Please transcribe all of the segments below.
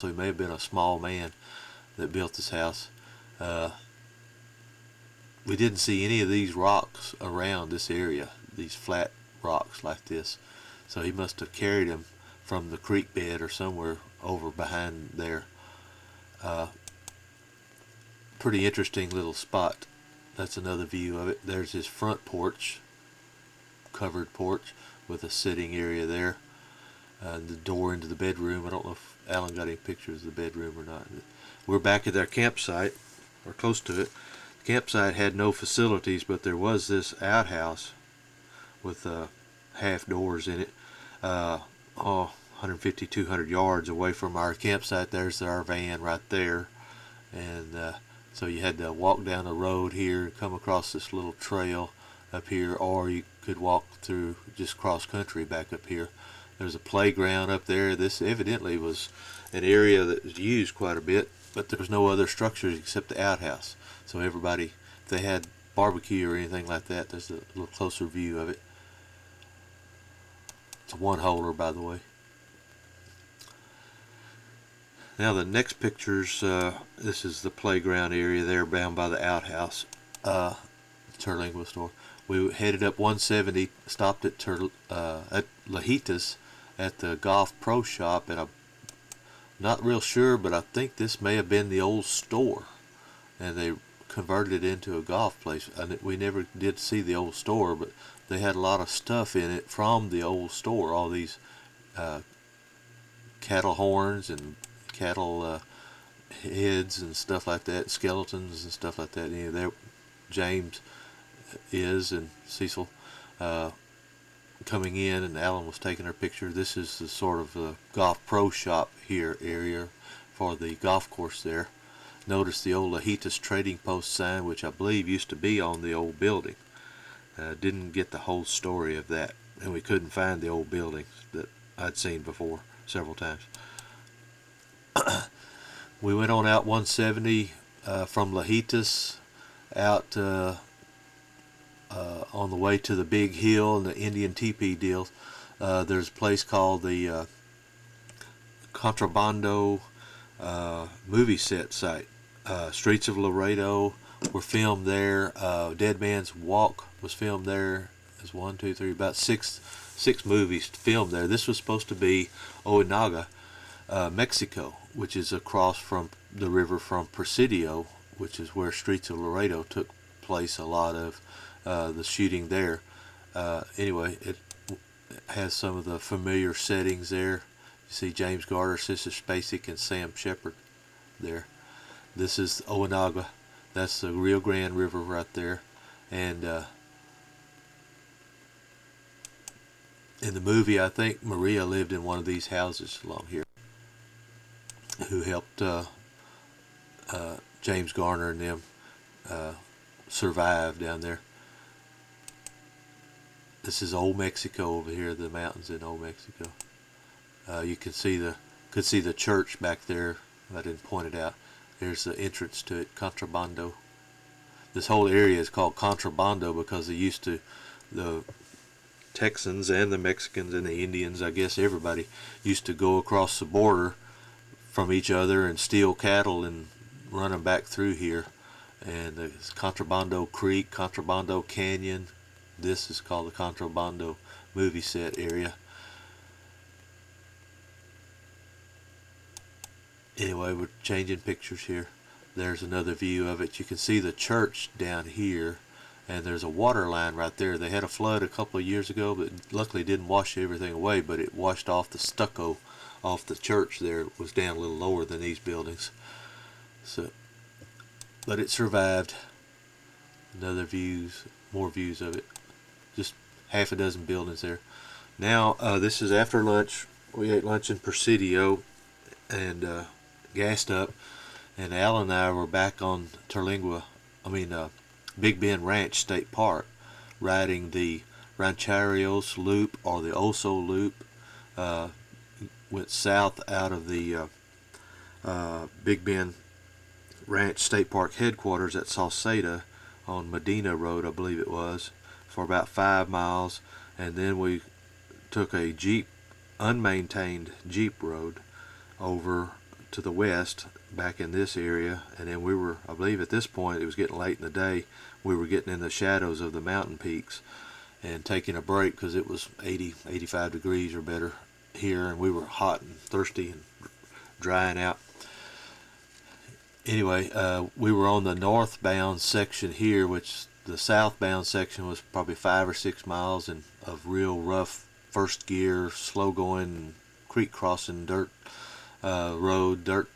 So he may have been a small man that built this house. We didn't see any of these rocks around this area, these flat rocks like this. So he must have carried them from the creek bed or somewhere over behind there. Pretty interesting little spot. That's another view of it. There's his front porch, covered porch with a sitting area there. The door into the bedroom. I don't know if Alan got any pictures of the bedroom or not. We're back at our campsite, or close to it. The campsite had no facilities, but there was this outhouse with half doors in it. 150, 200 yards away from our campsite. There's our van right there. And so you had to walk down the road here and come across this little trail up here, or you could walk through just cross country back up here. There's a playground up there. This evidently was an area that was used quite a bit, but there was no other structures except the outhouse. So everybody, if they had barbecue or anything like that, there's a little closer view of it. It's a one-holer, by the way. Now the next pictures, this is the playground area there down by the outhouse, Terlingua store. We headed up 170, stopped at Lajitas at the Golf Pro Shop, and I'm not real sure, but I think this may have been the old store, and they converted it into a golf place. And we never did see the old store, but they had a lot of stuff in it from the old store, all these cattle horns and cattle heads and stuff like that, skeletons and stuff like that. You know, there James is and Cecil coming in, and Alan was taking her picture. This is the sort of golf pro shop here area for the golf course there. Notice the old Lajitas Trading Post sign, which I believe used to be on the old building. Didn't get the whole story of that, and we couldn't find the old buildings that I'd seen before several times. We went on out 170 from Lajitas out on the way to the big hill and the Indian teepee deal. There's a place called the Contrabando movie set site. Streets of Laredo were filmed there. Dead Man's Walk was filmed there. There's one, two, three, about six movies filmed there. This was supposed to be Ojinaga, Mexico, which is across from the river from Presidio, which is where Streets of Laredo took place. A lot of the shooting there. Anyway, it has some of the familiar settings there. You see James Garner, Sister Spacek, and Sam Shepard there. This is Ojinaga. That's the Rio Grande River right there. And in the movie, I think Maria lived in one of these houses along here, who helped James Garner and them survive down there. This is Old Mexico over here, the mountains in Old Mexico. You can see the church back there. I didn't point it out. There's the entrance to it, Contrabando. This whole area is called Contrabando because the Texans and the Mexicans and the Indians, I guess everybody, used to go across the border from each other and steal cattle and run them back through here. And there's Contrabando Creek, Contrabando Canyon. This is called the Contrabando movie set area. Anyway, we're changing pictures here. There's another view of it. You can see the church down here, and there's a water line right there. They had a flood a couple of years ago, but luckily didn't wash everything away, but it washed off the stucco off the church there. It was down a little lower than these buildings. So, but it survived. More views of it. Just half a dozen buildings there. Now, this is after lunch. We ate lunch in Presidio and gassed up, and Al and I were back on Big Bend Ranch State Park, riding the Rancherios Loop or the Oso Loop. Went south out of the Big Bend Ranch State Park headquarters at Sauceda on Medina Road, I believe it was, for about 5 miles, and then we took a unmaintained Jeep road over to the west back in this area, and then we were, I believe at this point it was getting late in the day, we were getting in the shadows of the mountain peaks and taking a break because it was 80, 85 degrees or better here, and we were hot and thirsty and drying out. Anyway, we were on the northbound section here, which the southbound section was probably 5 or 6 miles of real rough first gear, slow going, creek crossing, dirt road,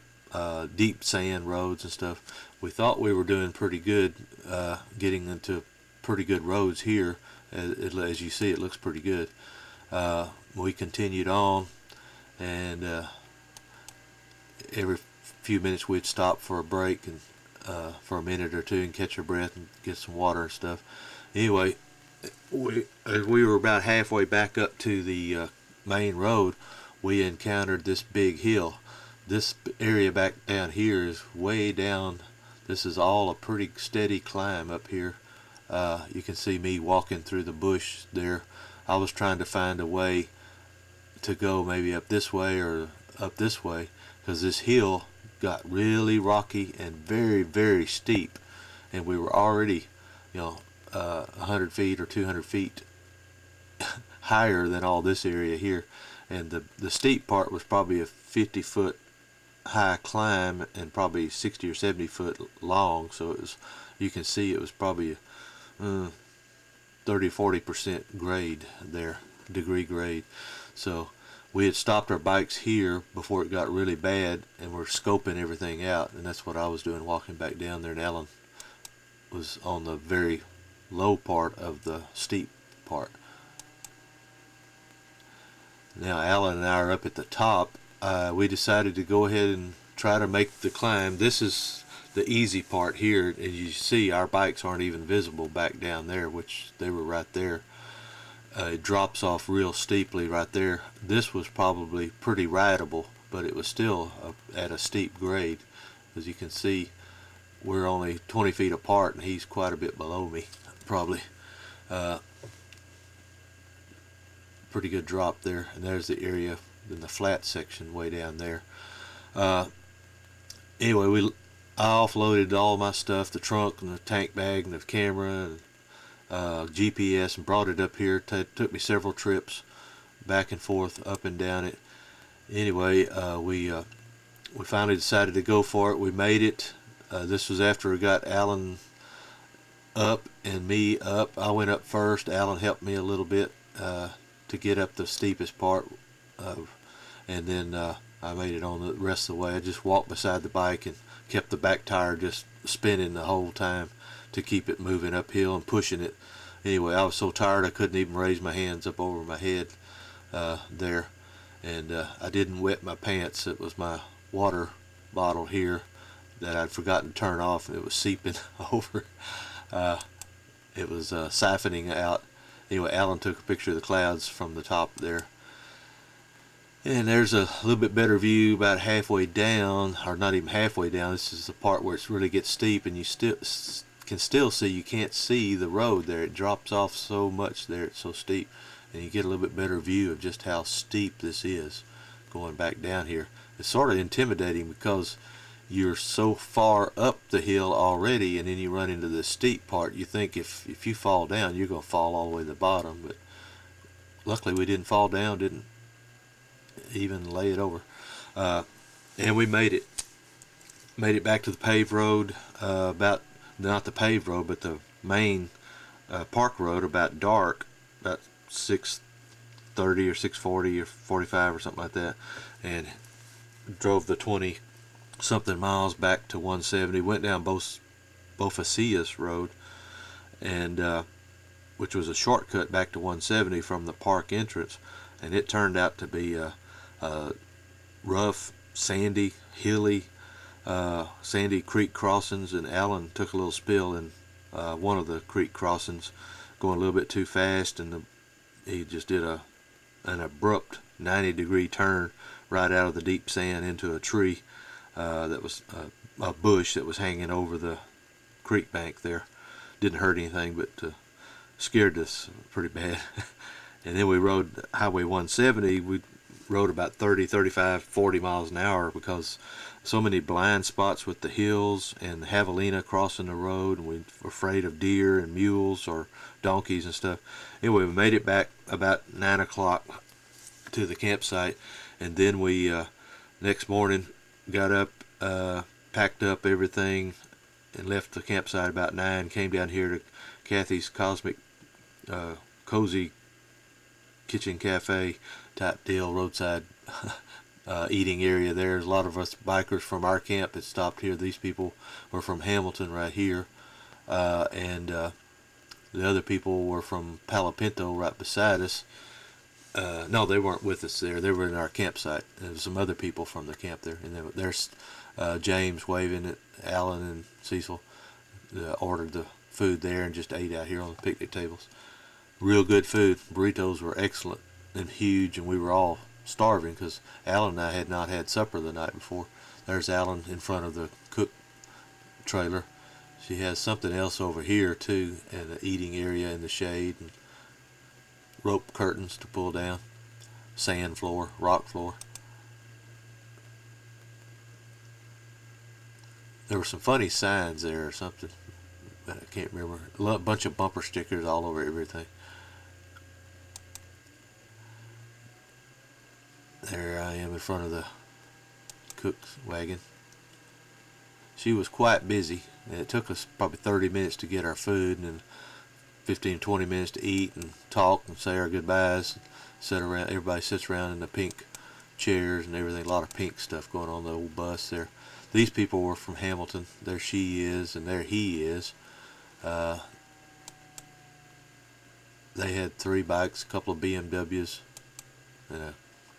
deep sand roads and stuff. We thought we were doing pretty good, getting into pretty good roads here. As you see, it looks pretty good. We continued on, and every few minutes we'd stop for a break and for a minute or two and catch our breath and get some water and stuff. Anyway, as we were about halfway back up to the main road, we encountered this big hill. This area back down here is way down. This is all a pretty steady climb up here. You can see me walking through the bush there. I was trying to find a way to go maybe up this way or up this way, because this hill got really rocky and very, very steep, and we were already, 100 feet or 200 feet higher than all this area here, and the steep part was probably a 50-foot high climb and probably 60 or 70 foot long. So it was, you can see it was probably 30-40% grade there, degree grade. So we had stopped our bikes here before it got really bad, and we're scoping everything out, and that's what I was doing, walking back down there, and Alan was on the very low part of the steep part. Now Alan and I are up at the top. We decided to go ahead and try to make the climb. This is the easy part here. As you see, our bikes aren't even visible back down there, which they were right there. It drops off real steeply right there. This was probably pretty rideable, but it was still at a steep grade. As you can see, we're only 20 feet apart, and he's quite a bit below me, probably. Pretty good drop there, and there's the area in the flat section way down there. Anyway, I offloaded all my stuff, the trunk and the tank bag and the camera and GPS, and brought it up here. Took me several trips back and forth, up and down it. Anyway, we finally decided to go for it. We made it. This was after we got Alan up and me up. I went up first. Alan helped me a little bit to get up the steepest part, and then I made it on the rest of the way. I just walked beside the bike and kept the back tire just spinning the whole time to keep it moving uphill and pushing it. Anyway, I was so tired I couldn't even raise my hands up over my head there, and I didn't wet my pants. It was my water bottle here that I'd forgotten to turn off, and it was seeping over. It was siphoning out. Anyway, Alan took a picture of the clouds from the top there. And there's a little bit better view about halfway down, or not even halfway down. This is the part where it really gets steep, and you can still see, you can't see the road there. It drops off so much there, it's so steep. And you get a little bit better view of just how steep this is going back down here. It's sort of intimidating because you're so far up the hill already, and then you run into the steep part. You think if you fall down, you're going to fall all the way to the bottom, but luckily we didn't fall down, didn't even lay it over, and we made it back to the paved road, about, not the paved road, but the main park road, about dark, about 6:30 or 6:40 or 45 or something like that, and drove the 20 something miles back to 170. Went down Bofacillas Road, and which was a shortcut back to 170 from the park entrance, and it turned out to be rough, sandy, hilly, sandy creek crossings, and Alan took a little spill in one of the creek crossings, going a little bit too fast, and he just did an abrupt 90-degree turn right out of the deep sand into a tree that was a bush that was hanging over the creek bank there. Didn't hurt anything, but scared us pretty bad. And then we rode Highway 170. rode about 30, 35, 40 miles an hour because so many blind spots with the hills and the javelina crossing the road, and we were afraid of deer and mules or donkeys and stuff. Anyway, we made it back about 9 o'clock to the campsite, and then we next morning got up, packed up everything, and left the campsite about 9. Came down here to Kathy's Cosmic Cozy Kitchen Cafe type deal, roadside eating area there. There's a lot of us bikers from our camp that stopped here. These people were from Hamilton right here, and the other people were from Palo Pinto right beside us. No, they weren't with us there. They were in our campsite. There was some other people from the camp there, and there's James waving at Alan and Cecil. Ordered the food there and just ate out here on the picnic tables. Real good food. Burritos were excellent and huge, and we were all starving because Alan and I had not had supper the night before. There's Alan in front of the cook trailer. She has something else over here too, and an eating area in the shade, and rope curtains to pull down, sand floor, rock floor. There were some funny signs there or something, but I can't remember. A bunch of bumper stickers all over everything. There I am in front of the cook's wagon. She was quite busy, and it took us probably 30 minutes to get our food, and then 15-20 minutes to eat and talk and say our goodbyes. Sit around, everybody sits around in the pink chairs and everything. A lot of pink stuff going on the old bus there. These people were from Hamilton. There she is, and there he is. They had 3 bikes, a couple of BMWs, and a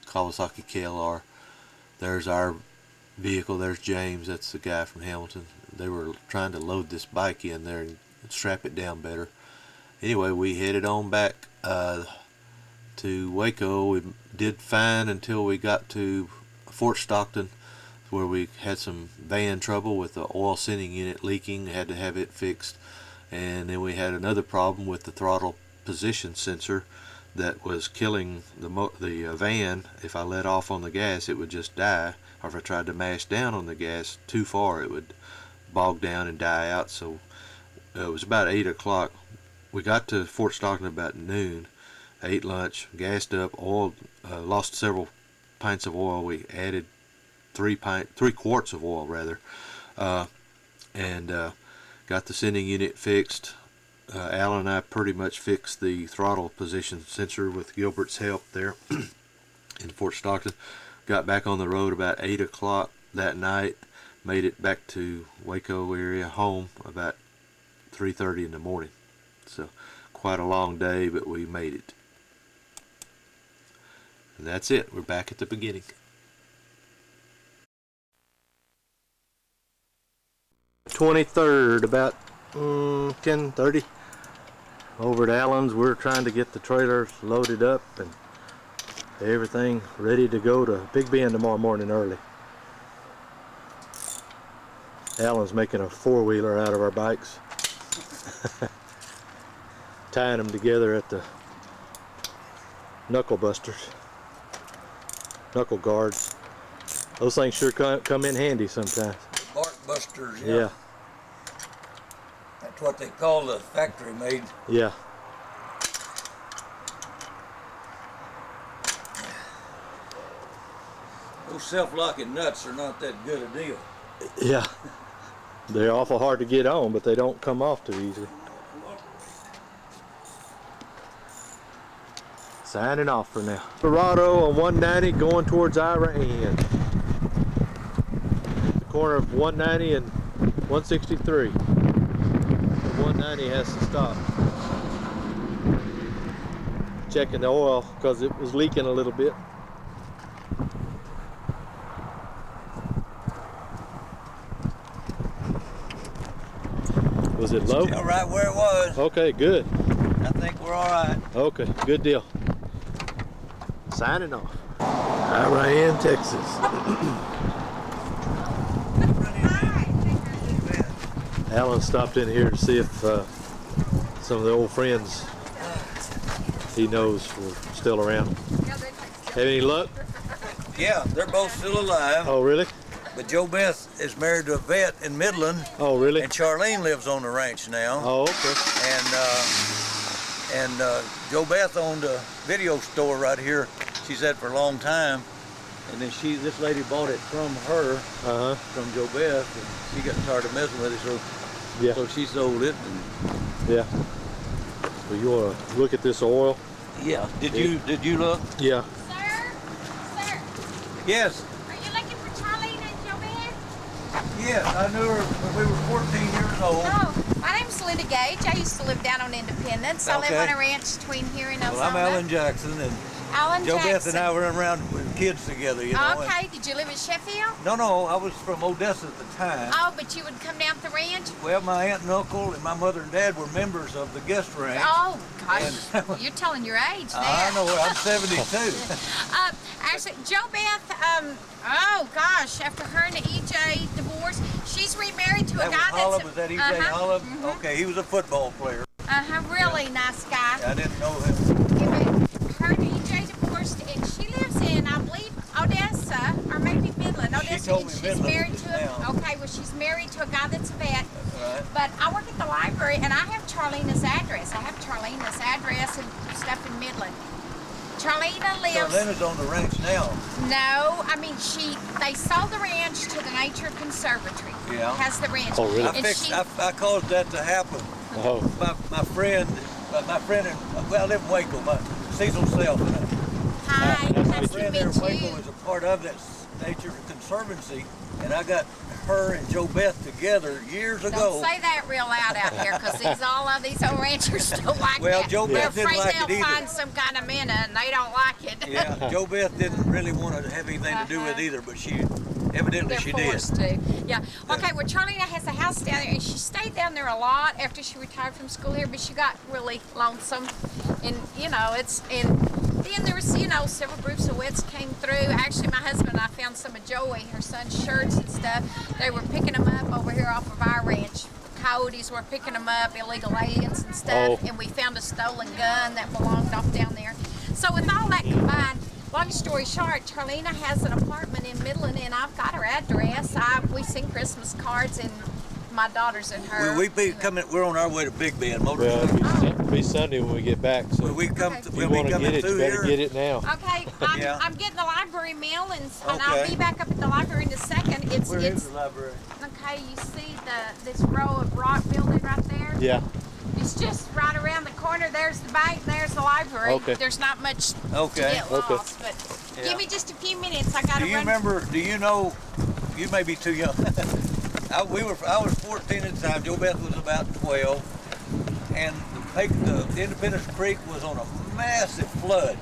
Kawasaki KLR. There's our vehicle. There's James. That's the guy from Hamilton. They were trying to load this bike in there and strap it down better. Anyway, we headed on back to Waco. We did fine until we got to Fort Stockton, where we had some van trouble with the oil sending unit leaking. Had to have it fixed. And then we had another problem with the throttle position sensor that was killing the van. If I let off on the gas, it would just die, or if I tried to mash down on the gas too far, it would bog down and die out. So it was about 8 o'clock. We got to Fort Stockton about noon, ate lunch, gassed up, oil, lost several pints of oil. We added 3 quarts of oil rather, and got the sending unit fixed. Alan and I pretty much fixed the throttle position sensor with Gilbert's help there in Fort Stockton. Got back on the road about 8 o'clock that night. Made it back to Waco area home about 3:30 in the morning. So quite a long day, but we made it. And that's it. We're back at the beginning. 23rd, about 10:30. Over at Allen's, we're trying to get the trailers loaded up and everything ready to go to Big Bend tomorrow morning early. Allen's making a 4-wheeler out of our bikes. Tying them together at the knuckle busters, knuckle guards. Those things sure come in handy sometimes. Bark busters, Yeah. That's what they call the factory made. Yeah. Those self-locking nuts are not that good a deal. Yeah. They're awful hard to get on, but they don't come off too easily. Signing off for now. Colorado on 190 going towards Iran. The corner of 190 and 163. 190 has to stop. Checking the oil because it was leaking a little bit. Was it low? Still right where it was. Okay, good. I think we're all right. Okay, good deal. Signing off. Iran, Texas. Alan stopped in here to see if some of the old friends he knows were still around. Have any luck? Yeah, they're both still alive. Oh, really? But Joe Beth is married to a vet in Midland. Oh, really? And Charlene lives on the ranch now. Oh, okay. And Joe Beth owned a video store right here. She's had for a long time. And then this lady bought it from her, from Joe Beth, and she got tired of messing with it, so she sold it. Yeah. So you want to look at this oil? Yeah. Did you look? Yeah. Sir, Yes. are you looking for Charlene and Joe Beth? Yes, I knew her when we were 14 years old. Oh, my name's Linda Gage. I used to live down on Independence. I live Okay. on a ranch between here and Ozona. Well, I'm Alan Jackson, and Alan Joe Jackson. Beth and I were around with kids together, you know. Okay, did you live in Sheffield? No, I was from Odessa at the time. Oh, but you would come down to the ranch? Well, my aunt and uncle and my mother and dad were members of the guest ranch. Oh, gosh, And- you're telling your age there. I know, I'm 72. Actually, Joe Beth, oh gosh, after her and EJ divorced, she's remarried to a That was guy Holub, that's... was that EJ Holub? mhm. Okay, he was a football player. Really nice guy. I didn't know him. Her and EJ divorced, and she lives in, I believe, Odessa, or maybe Midland. Odessa, told and me she's Midland married just to now. okay, well, she's married to a guy that's a vet. Right. But I work at the library, and I have Charlena's address. I have Charlena's address and stuff in Midland. Charlena lives. Charlena's on the ranch now. No, I mean they sold the ranch to the Nature Conservatory. Yeah. Has the ranch. Oh, really? I caused that to happen. Oh. My friend, and well, I live in Waco, my Cecil Self. Hi, Nice nice to to friend there in meet Waco you. is a part of that Nature Conservancy, and I got her and Joe Beth together years ago. Don't say that real loud out here, because all of these old ranchers don't like Well, that. Joe They're Beth didn't afraid like they'll it either. find some kind of minna, and they don't like it. Yeah, Joe Beth didn't really want to have anything to do with either, but evidently They're she did. forced to. Yeah. Okay, well, Charlena has a house down there, and she stayed down there a lot after she retired from school here, but she got really lonesome. And, then there was, several groups of vets came through. Actually, my husband and I found some of Joey, her son's shirts and stuff. They were picking them up over here off of our ranch. Coyotes were picking them up, illegal aliens and stuff, and we found a stolen gun that belonged off down there. So with all that combined, long story short, Charlena has an apartment in Midland, and I've got her address. We send Christmas cards, and my daughters and her. We're on our way to Big Bend Well, motorcycle. it'll be Sunday when we get back. So Will we come? if you We'll be want to coming get it, through you better here. get it now. Okay, Yeah. I'm getting the library mail, and I'll Okay. be back up at the library in a second. Where is the library? Okay. You see this row of rock building right there? Yeah. It's just right around the corner. There's the bank, and there's the library. Okay. There's not much to Okay. get Okay. lost, but Yeah. give me just a few minutes. I gotta Do you run. remember? Do you know? You may be too young. I was 14 at the time. Joe Beth was about 12, and the Independence Creek was on a massive flood.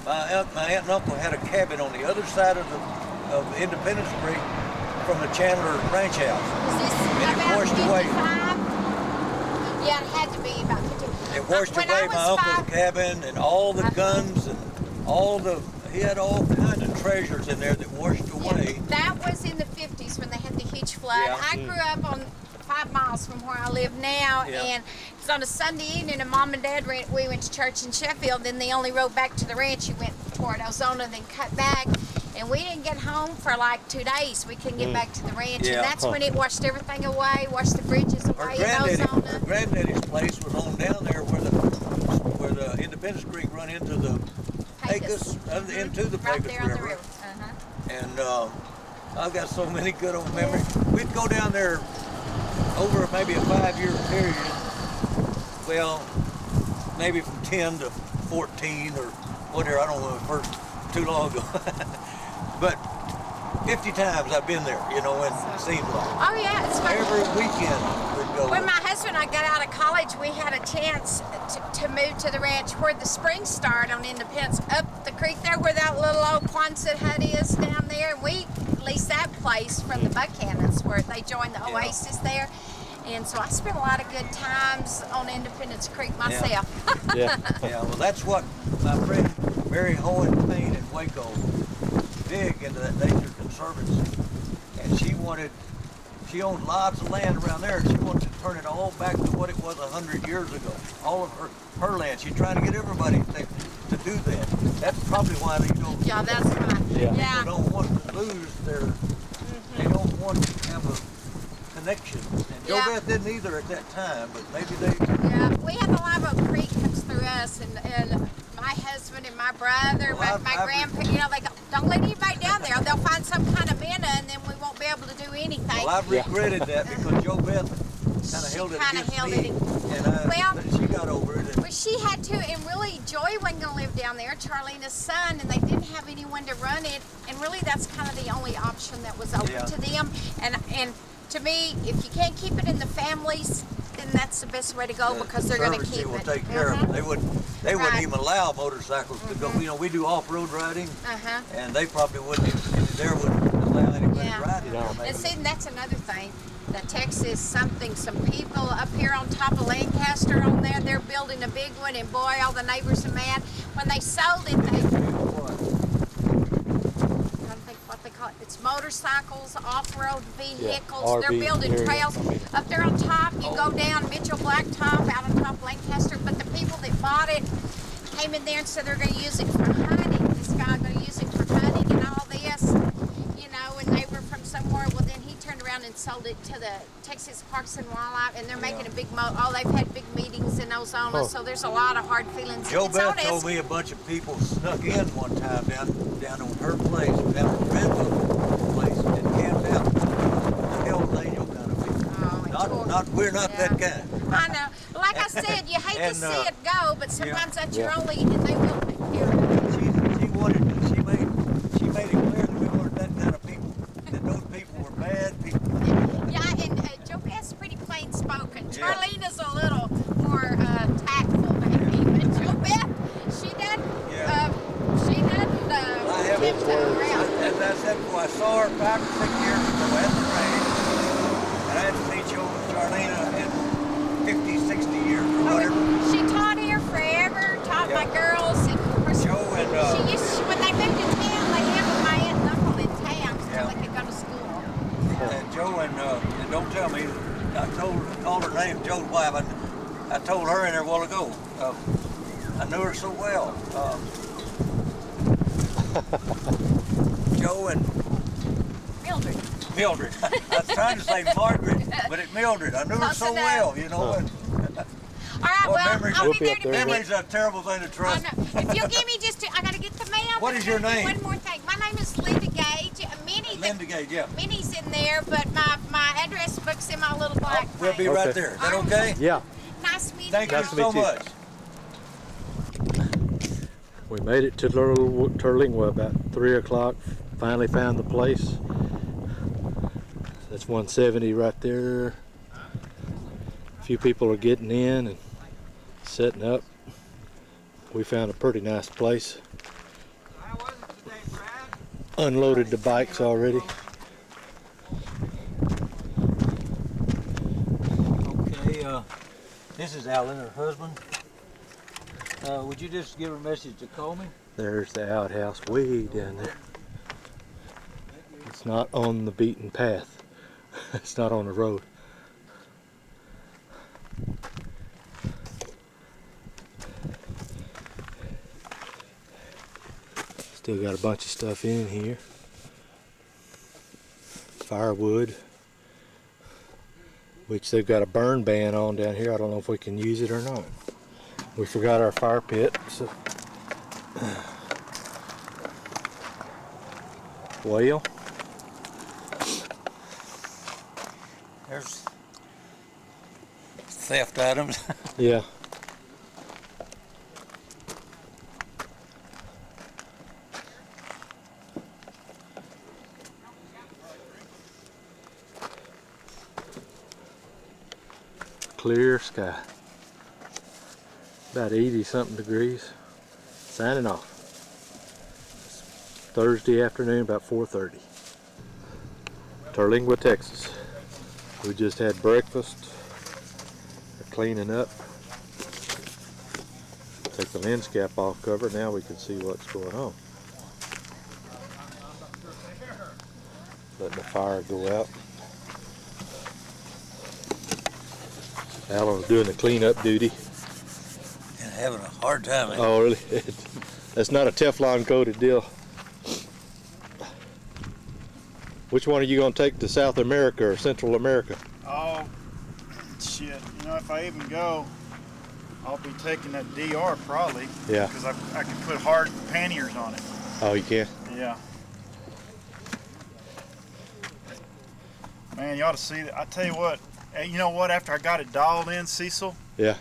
My aunt and uncle had a cabin on the other side of Independence Creek from the Chandler Ranch House. Is this And it about washed away. 55? Yeah, it had to be about 50. It washed When away I was my uncle's 5 cabin and all the guns and he had all kinds of treasures in there that washed away. That was in the 50s when they had the huge flood. Yeah. I grew up on 5 miles from where I live now, Yeah. and it was on a Sunday evening, and Mom and Dad we went to church in Sheffield. Then the only road back to the ranch, you went toward Ozona, then cut back, and we didn't get home for like 2 days. We couldn't get back to the ranch, Yeah. and that's when it washed everything away, washed the bridges Our away in Ozona. granddaddy's place was on down there where the Independence Creek run into the Pecos, into the Right Pecos there on the River. river. And I've got so many good old memories. We'd go down there over maybe a 5-year period. Well, maybe from 10 to 14 or whatever. I don't know, first too long ago. But 50 times I've been there, and it seemed like. Oh yeah, it's fun. Every weekend we'd go. When my husband and I got out of college, we had a chance to move to the ranch where the springs start on Independence, up the creek there where that little old Quonset hut is down there. We leased that place from the Buchanans where they joined the Oasis there. And so I spent a lot of good times on Independence Creek myself. Yeah. Yeah, well, that's what my friend Mary Hohen Payne in Waco big into that Nature Conservancy, and she owned lots of land around there, and she wanted to turn it all back to what it was 100 years ago. All of her land. She's trying to get everybody to do that. That's probably why they don't. Yeah, that's right. Yeah. Yeah. People don't want to lose their. They don't want to have a connection. And Joe Yeah. Beth didn't either at that time, but maybe they. Yeah, we have the Live Oak Creek comes through us, and my husband and my brother, Well, my grandparents, you know, they go, don't let anybody down there. They'll find some kind of minnow, and then we won't be able to do anything. Well, I've regretted that because Joe Beth kind of She held it kinda against held me, it. but she got over it. And Well, she had to, and really, Joy wasn't going to live down there, Charlena's son, and they didn't have anyone to run it, and really, that's kind of the only option that was open Yeah. to them. And to me, if you can't keep it in the families, then that's the best way to go because they're going to Conservancy keep will it. take care of it. They wouldn't Right. even allow motorcycles to go. You know, we do off-road riding, Uh-huh. and they probably wouldn't even, there wouldn't allow anybody Yeah. to ride it. Yeah. there, maybe. And see, that's another thing. The Texas something, some people up here on top of Lancaster on there, they're building a big one, and boy, all the neighbors are mad. When they sold it, they, I don't think what they call it. It's motorcycles, off-road vehicles. They're RV building area, trails I mean. up there on top. You go down Mitchell Blacktop out on top of Lancaster, but the people that bought it came in there and said they're going to use it for hunting. This guy going to use it for hunting and all this, you know. And they were from somewhere. Well, then he turned around and sold it to the Texas Parks and Wildlife, and they're making a big they've had big meetings in Ozona, so there's a lot of hard feelings. Joe It's Beth known as- told me a bunch of people snuck in one time down on her place, down on Redwood place, and camped out. The Hell's Angel kind of people. Oh, and tore- We're not Yeah. that kind. I know. Like I said, you hate And, to see it go, but sometimes that's your Yeah. only, and they will take care of it. She made it clear that we weren't that kind of people. That those people were bad people. Yeah, and Joe Beth's pretty plain spoken. Yeah. Charlena's a little more tactful, maybe, but Joe Beth, she doesn't, Yeah. tiptoe I haven't around. As I said before, I saw her 5 or 6 years ago at the range, and I hadn't seen Charlena in 50, 60 years or whatever. She taught here forever, taught my Yeah. girls, and of course, Joe and when they moved to town, they lived with my aunt and uncle in town, so Yeah. they could go to school. Joe and don't tell me, I called her name, Joe's wife. I told her in there a while ago. I knew her so well. Joe and Mildred. Mildred. I was trying to say Margaret, but it's Mildred. I knew her Close so enough. well, you know. And All right, Well, well, memories- I'll We'll be be there up to there. minute. memory's a terrible thing to I trust. know. If you'll give me just I gotta get the mail. What is your name? One more thing. My name is Linda Gage. Linda Gage, yeah. Minnie's in there, but my address book's in my little black We'll be thing. right Okay. there. Is that All right. okay? Yeah, Nice meeting Thank you Nice to you. so meet you. much. we made it to Little Turlingwa about 3 o'clock. Finally found the place. That's 170 right there. A few people are getting in and setting up. We found a pretty nice place. Unloaded the bikes already. Okay, this is Alan, her husband. Would you just give her a message to call me? There's the outhouse way down there. It's not on the beaten path. It's not on the road. Still got a bunch of stuff in here. Firewood, which they've got a burn ban on down here. I don't know if we can use it or not. We forgot our fire pit, so well, There's theft items. yeah. Clear sky. About 80 something degrees. Signing off. It's Thursday afternoon, about 4:30. Turlingwa, Texas. We just had breakfast. They're cleaning up. Take the lens cap off cover. Now we can see what's going on. Letting the fire go out. Alan's doing the cleanup duty. And having a hard time. Oh, really? That's not a Teflon coated deal. Which one are you going to take to South America or Central America? Oh, shit. You know, if I even go, I'll be taking that DR probably. Yeah. Because I can put hard panniers on it. Oh, you can? Yeah. Man, you ought to see that. I tell you what, you know what? After I got it dialed in, Cecil, Yeah.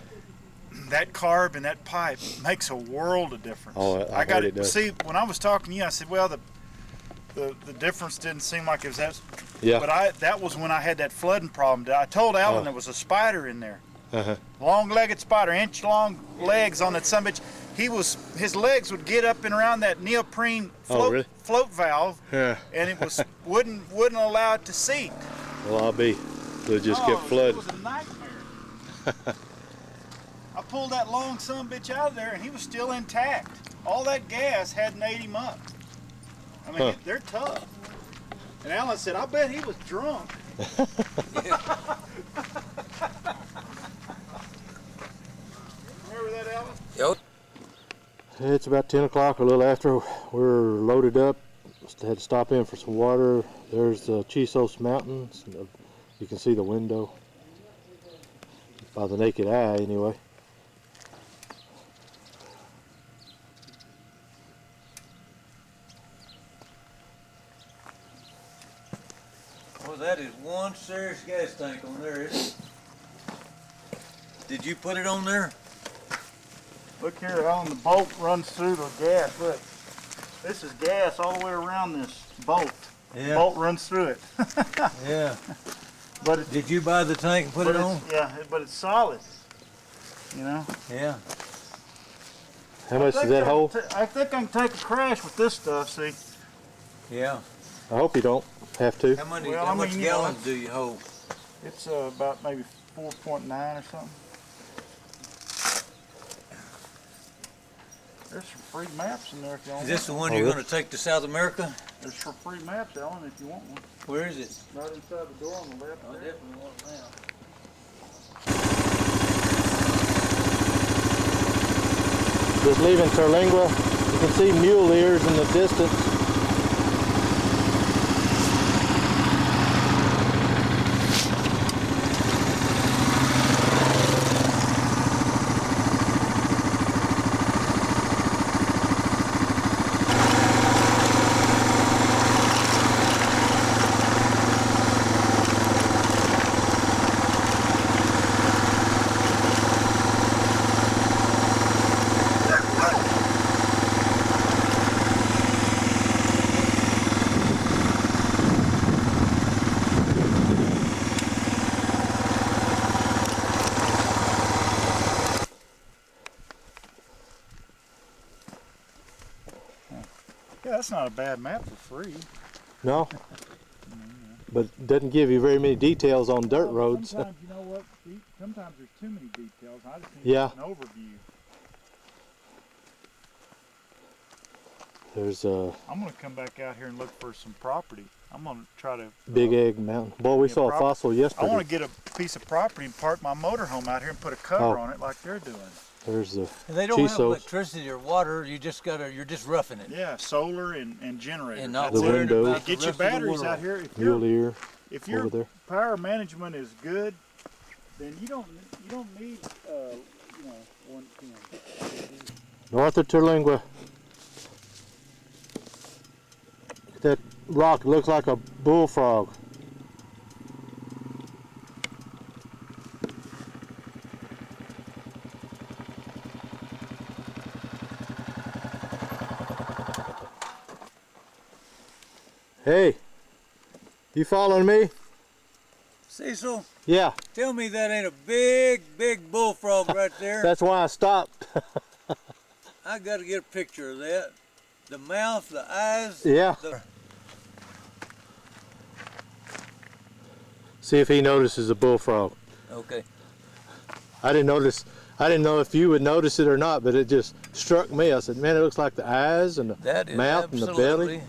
that carb and that pipe makes a world of difference. Oh, I got heard it does. See, when I was talking to you, I said, well, the difference didn't seem like it was that. Yeah. But that was when I had that flooding problem. I told Alan there was a spider in there. Uh-huh. Long-legged spider, inch-long legs on that summit. His legs would get up and around that neoprene float valve, Yeah. and it wouldn't allow it to seat. Well, I'll be. It'll just kept It flooding. was a nightmare. I pulled that long sumbitch out of there, and he was still intact. All that gas hadn't ate him up. I mean, they're tough. And Alan said, I bet he was drunk. Remember that, Alan? Yep. It's about 10 o'clock, a little after. We're loaded up. Had to stop in for some water. There's the Chisos Mountains. You can see the window. By the naked eye, anyway. Well, that is one serious gas tank on there, isn't it? Did you put it on there? Look here, Alan, the bolt runs through the gas. Look, this is gas all the way around this bolt. Yeah. The bolt runs through it. Yeah. But Did you buy the tank and put it on? Yeah, but it's solid. You know? Yeah. How much does that hold? I think I can take a crash with this stuff, see? Yeah. I hope you don't have to. How many? Well, how I much mean, you know, gallons do you hold? It's about maybe 4.9 or something. There's some free maps in there if you want Is this the one. one Oh, you're really? going to take to South America? There's some free maps, Alan, if you want one. Where is it? Right inside the door on the left I there. definitely want it now. Just leaving Terlingua. You can see mule ears in the distance. Yeah, that's not a bad map for free. No, but it doesn't give you very many details on dirt roads. Sometimes, you know what? Sometimes there's too many details. I just need Yeah. an overview. There's I'm going to come back out here and look for some property. I'm going to try to... Big Egg Mountain. Boy, we yeah, saw a prop- fossil I yesterday. want to get a piece of property and park my motorhome out here and put a cover Oh. on it like they're doing. There's the And they don't have Chisos. electricity or water. You're just roughing it. Yeah, solar and generators. And not The That's it. worried window. about the Get your rest of the batteries world. out here. mule ear If your over there. power management is good, then you don't need you know 110. North of Terlingua. That rock looks like a bullfrog. Hey, you following me? Cecil, Yeah, tell me that ain't a big, big bullfrog right there. that's why I stopped. I got to get a picture of that. The mouth, the eyes. Yeah. See if he notices a bullfrog. Okay. I didn't know if you would notice it or not, but it just struck me. I said, man, it looks like the eyes and the That is mouth and the absolutely. belly.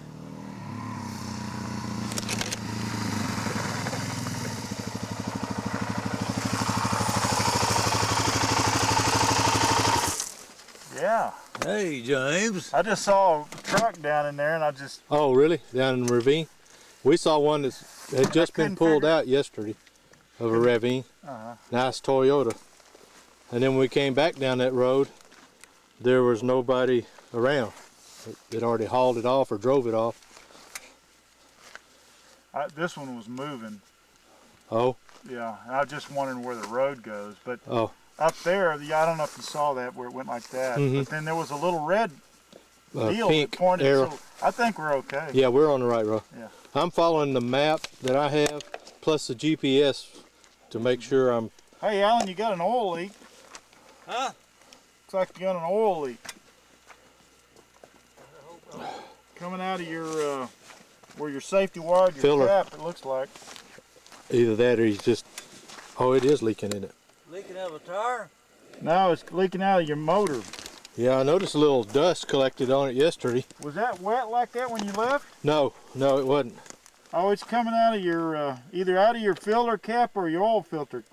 Hey, James. I just saw a truck down in there, and I just Oh, really? Down in the ravine? We saw one that had just been couldn't pulled figure- out yesterday of a ravine. Nice Toyota. And then when we came back down that road, there was nobody around. They'd already hauled it off or drove it off. this one was moving. Oh, Yeah, I was just wondering where the road goes, but oh, up there, I don't know if you saw that where it went like that. Mhm. But then there was a little red deal that pink pointed. arrow. So I think we're okay. Yeah, we're on the right road. Yeah. I'm following the map that I have, plus the GPS to make sure I'm... Hey, Alan, you got an oil leak. Huh? Looks like you got an oil leak. Coming out of your, where your safety wired, your Filler. cap, it looks like. Either that or he's just... Oh, it is leaking in it. Leaking out of a tire? No, it's leaking out of your motor. Yeah, I noticed a little dust collected on it yesterday. Was that wet like that when you left? No, it wasn't. Oh, it's coming out of your, either out of your filter cap or your oil filter.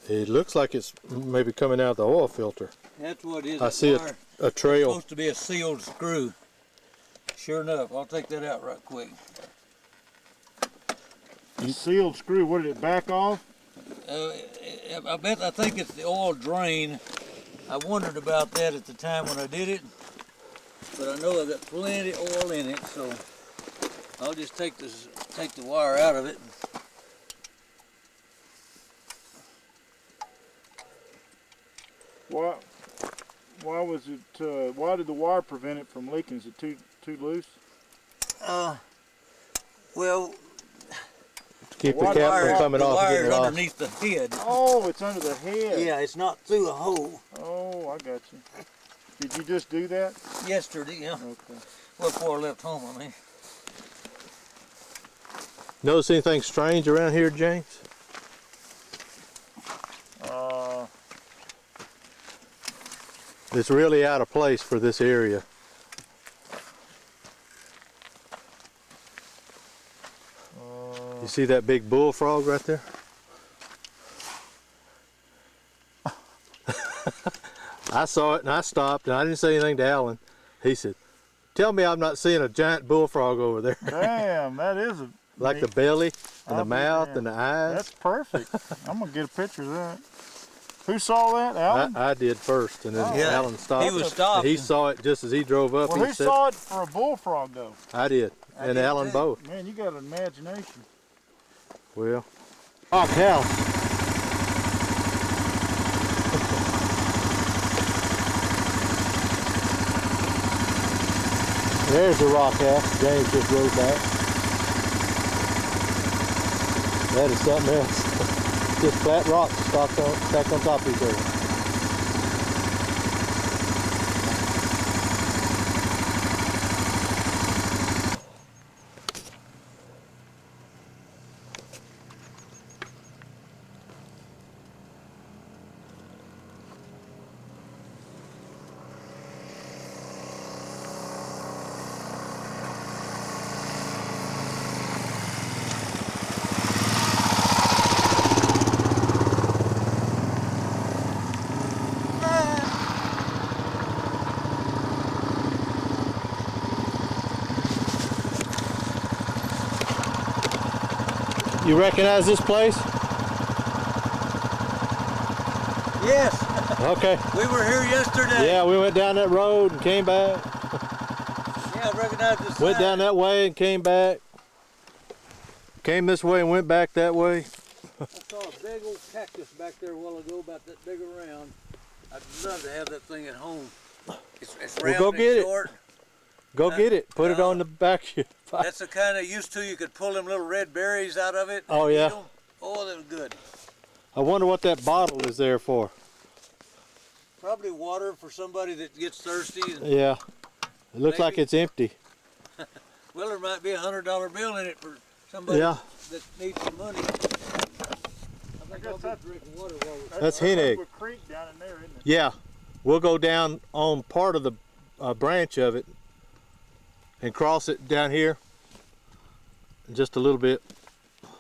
It looks like it's maybe coming out of the oil filter. That's what it is. I see Wire. a It's trail. supposed to be a sealed screw. Sure enough, I'll take that out right quick. Sealed screw. What did it back off? I think it's the oil drain. I wondered about that at the time when I did it, but I know I've got plenty of oil in it, so I'll just take the wire out of it. Why was it? Why did the wire prevent it from leaking? Is it too loose? Well, Keep the Wire- cap from coming the off and getting wire's lost. underneath the head. Oh, it's under the head. Yeah, it's not through a hole. Oh, I got you. Did you just do that? Yesterday, yeah. Okay. Well, before I left home, I mean. Notice anything strange around here, James? It's really out of place for this area. You see that big bullfrog right there? I saw it and I stopped and I didn't say anything to Alan. He said, "Tell me I'm not seeing a giant bullfrog over there." Damn, that is a Like the belly and the I'll be mouth damned. and the eyes. That's perfect. I'm gonna get a picture of that. Who saw that, Alan? I did first, and then Oh. Yeah, Alan stopped. he was stopped. He saw it just as he drove up. Well, He who said, saw it for a bullfrog though? I did, I and did Alan too. both. Man, you got an imagination. Well, rock house. There's the rock house. James just rode back. That is something else. Just flat rocks stacked on top of each other. You recognize this place? Yes, Okay. we were here yesterday. Yeah, we went down that road and came back. Yeah, I recognize this. Went down that way and came back. Came this way and went back that way. I saw a big old cactus back there a while ago, about that big around. I'd love to have that thing at home. It's Well, round go and get it. short. Go get it. Put it on the back of your bike. That's the kind of used to. You could pull them little red berries out of it. Oh, and eat yeah. 'em. Oh, that was good. I wonder what that bottle is there for. Probably water for somebody that gets thirsty. And, Yeah. It looks like Maybe. it's empty. well, there might be a $100 bill in it for somebody Yeah. that needs some money. I think I'll be drinking water while we're That's hen egg. A creek down in there, isn't it? Yeah. We'll go down on part of the branch of it and cross it down here in just a little bit,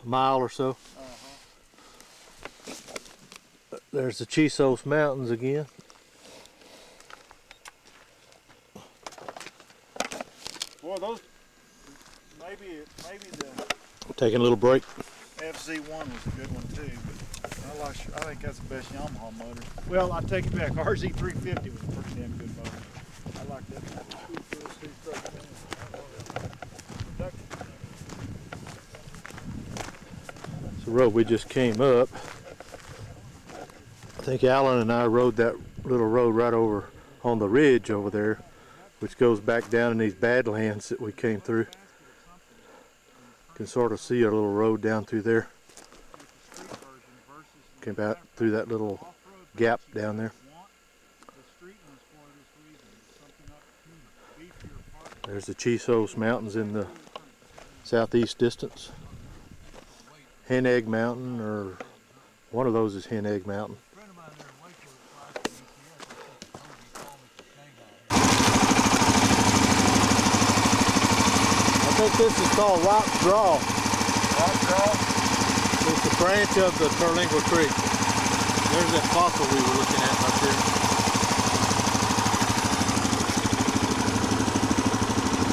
a mile or so. There's the Chisos Mountains again. those maybe the Taking a little break. FZ1 was a good one too, but I think that's the best Yamaha motor. Well, I take it back. RZ350 was a pretty damn good motor. I like that. It's the road we just came up. I think Alan and I rode that little road right over on the ridge over there, which goes back down in these badlands that we came through. You can sort of see a little road down through there. Came out through that little gap down there. There's the Chisos Mountains in the southeast distance. Hen Egg Mountain, or one of those is Hen Egg Mountain. I think this is called Rock Draw. Rock Draw? It's a branch of the Terlingua Creek. There's that fossil we were looking at up there.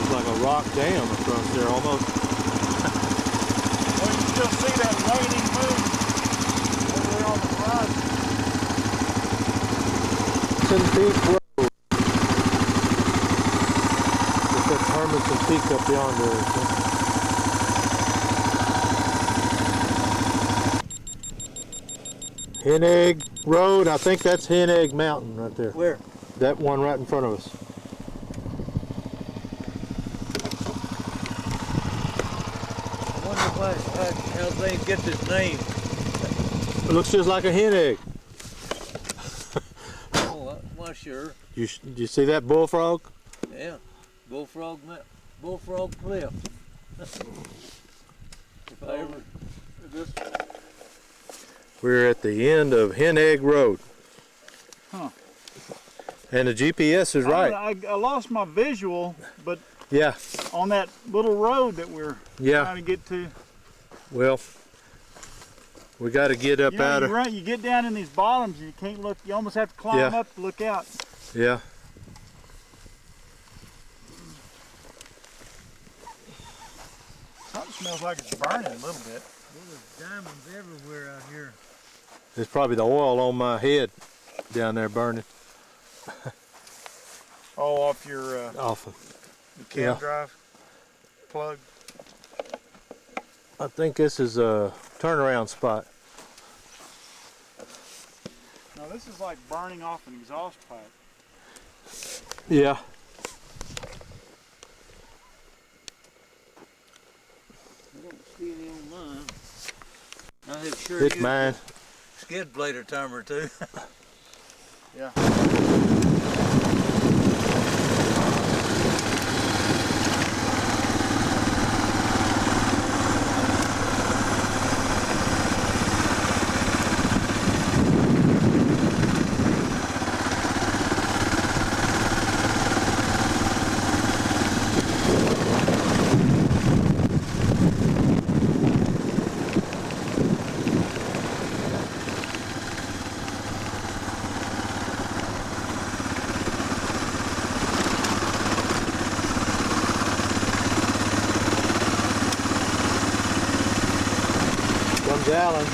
It's like a rock dam across there almost. Well, you still see that waning moon over there on the horizon. Peak Road. It's that Hermanson Peak up yonder. Hen Egg Road, I think that's Hen Egg Mountain right there. Where? That one right in front of us. I wonder how they get this name. It looks just like a hen egg. Oh, well, sure. You see that bullfrog? Yeah. Bullfrog Cliff. If I ever this. We're at the end of Hen Egg Road. Huh. And the GPS is right. I lost my visual, but Yeah. on that little road that we're trying to get to. Well, we got to get up out of. You get down in these bottoms and you can't look. You almost have to climb up to look out. Yeah. Something smells like it's burning a little bit. There's diamonds everywhere out here. It's probably the oil on my head down there burning. Oh, off your Off. the cam drive plug. I think this is a turnaround spot. No, this is like burning off an exhaust pipe. Yeah. I don't see any on mine. I have sure It's mine. skid blade or time or two. Yeah. Comes Alan.